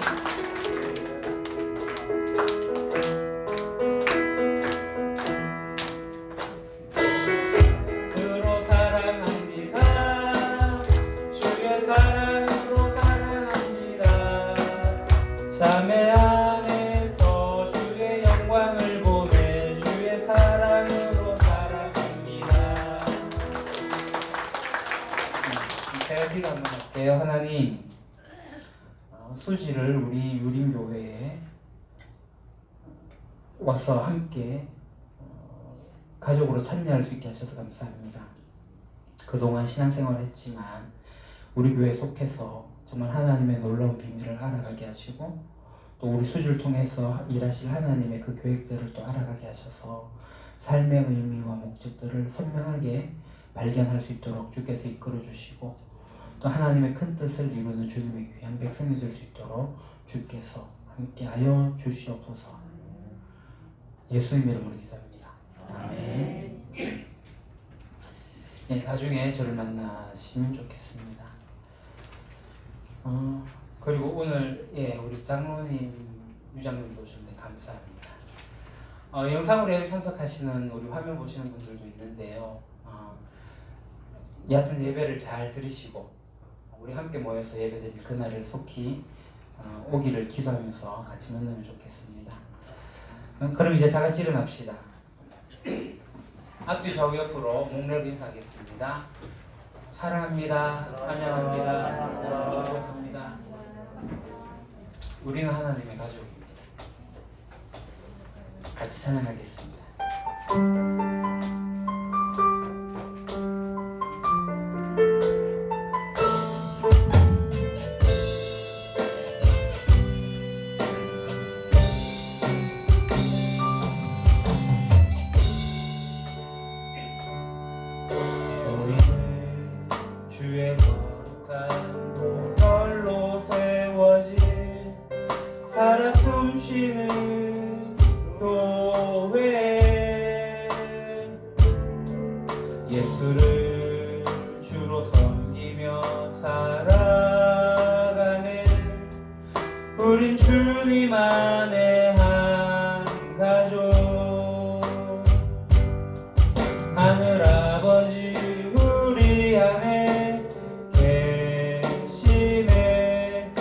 사랑합니다. 주의 사랑으로 사랑합니다. 자매 안에서 주의 영광을 보내 주의 사랑으로 사랑합니다. 제가 기도 한번 할게요. 하나님, 수지를 우리 유림교회에 와서 함께 가족으로 참여할 수 있게 하셔서 감사합니다. 그동안 신앙생활을 했지만 우리 교회에 속해서 정말 하나님의 놀라운 비밀을 알아가게 하시고 또 우리 수지를 통해서 일하실 하나님의 그 계획들을 또 알아가게 하셔서 삶의 의미와 목적들을 선명하게 발견할 수 있도록 주께서 이끌어 주시고 또 하나님의 큰 뜻을 이루는 주님의 귀한 백성이 될 수 있도록 주께서 함께하여 주시옵소서. 예수님 이름으로 기도합니다. 아멘. 네, 나중에 저를 만나시면 좋겠습니다. 그리고 오늘 우리 장로님, 유장님도 오셨는데 감사합니다. 영상으로 참석하시는 우리 화면 보시는 분들도 있는데요. 얕은 예배를 잘 들으시고 우리 함께 모여서 예배드릴 그날을 속히 오기를 기도하면서 같이 만나면 좋겠습니다. 그럼 이제 다 같이 일어납시다. 앞뒤 좌우 옆으로 목례로 인사하겠습니다. 사랑합니다. 환영합니다. 축복합니다. 우리는 하나님의 가족입니다. 같이 찬양하겠습니다. 주의 거룩한 보혈로 세워진 살아 숨쉬는 교회 예수를 주로 섬기며 살아가는 우린 주님 안에 한 가족 하늘 아버지 우리 안에 계시네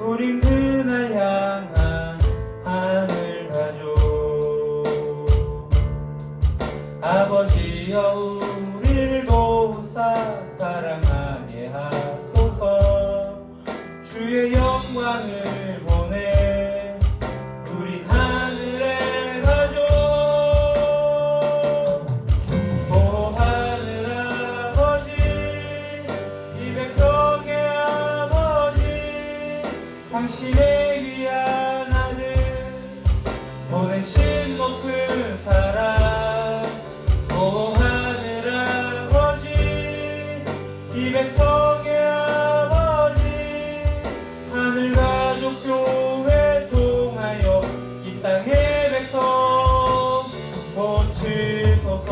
우린 그날 향한 하늘 가족 아버지여 우릴 도우사 사랑하게 하소서 주의 영광을 보내 우린 하늘의 가족 오 하늘 아버지 이 백성의 아버지 당신의 귀한 아들 보내신 높은 사랑 오 하늘 아버지 이 백성의 아버지 하늘 가족 교회 통하여 이 땅의 백성 고치소서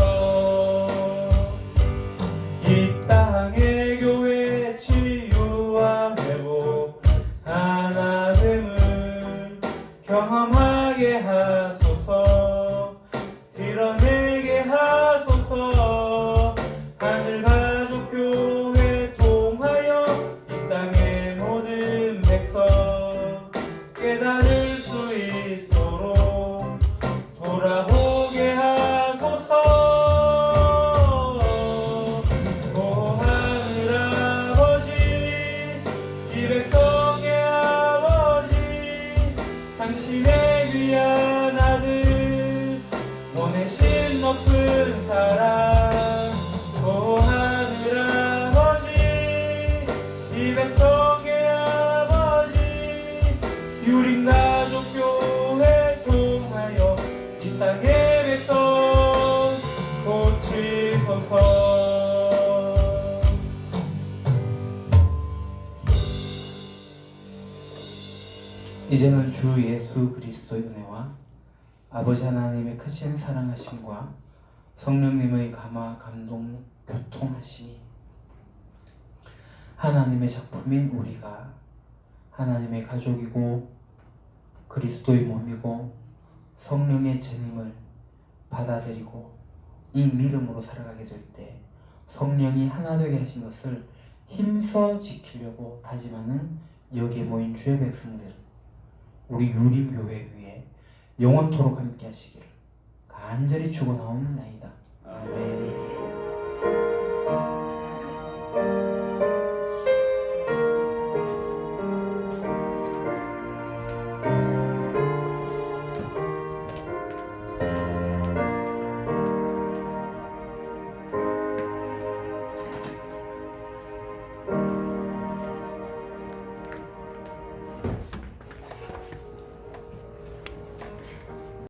이 땅의 교회 치유와 회복 하나됨을 경험하게 하소서 드러내게 하소서 하늘 가족 교회 통하여 이 땅의 모든 백성 깨달을 수 있도록 돌아오게 하소서 오 하늘 아버지 이 백성의 아버지 당신의 귀한 아들 보내신 높은 사랑 오 하늘 아버지 이 백성의 아버지 유림 가족 교회 통하여 이 땅의 백성 고치소서 이제는 주 예수 그리스도의 은혜와 아버지 하나님의 크신 사랑하심과 성령님의 감화 감동 교통하심이 하나님의 작품인 우리가 하나님의 가족이고 그리스도의 몸이고 성령의 전임을 받아들이고 이 믿음으로 살아가게 될 때 성령이 하나 되게 하신 것을 힘써 지키려고 다짐하는 여기에 모인 주의 백성들 우리 유림교회 위에 영원토록 함께 하시기를 간절히 축원하옵나이다. 아멘. 네.